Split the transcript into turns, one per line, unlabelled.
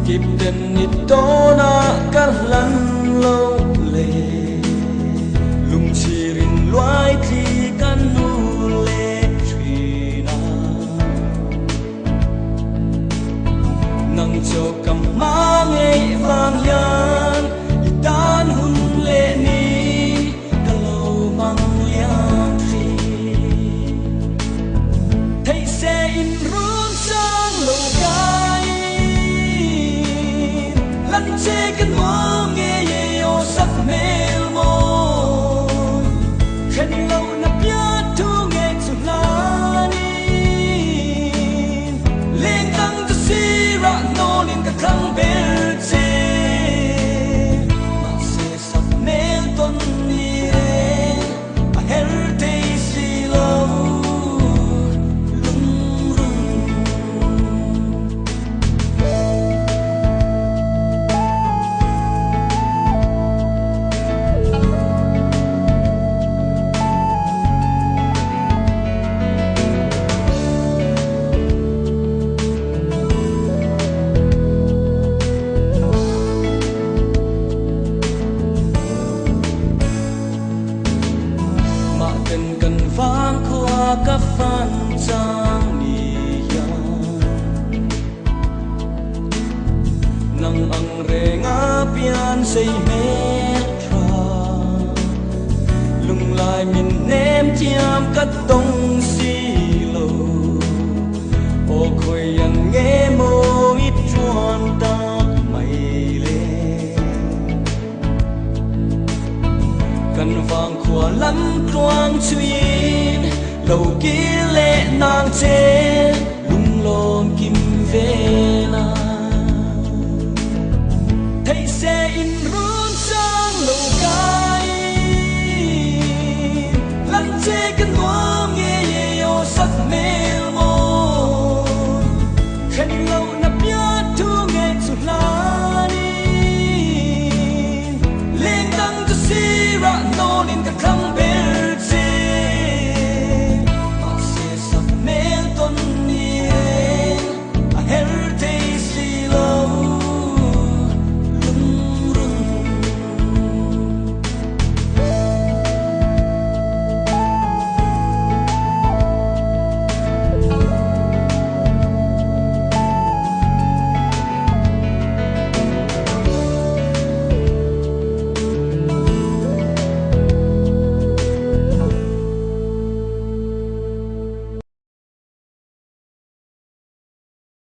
kịp đến nít đó na cả lần lâu lệ lùng chỉ rin loài thì căn nu lệ truy na nang cho cầm má ngày vàng yan tan hun lệ ni cả lâu mang liang phi thấy xe in run sang lâu gai lăn chê cái mơ nghe ye ô sắc mê môi khen lâu nắp nhớ thu nghe chụp la ni lên tăng cho si ra nô lên cả khăn bê chê mà sẽ sắc mê tuần ni re a heritage si lâu lung rung cần vang qua các phan giang nia nang ang renga pian say metra lung lai min nem chiam cắt tông si lo o khoi yang nghe mô ít chuan ta mày le cần vang qua lắm quang chuyên lâu kia lệ nàng trên lung lon kim về na thấy xe in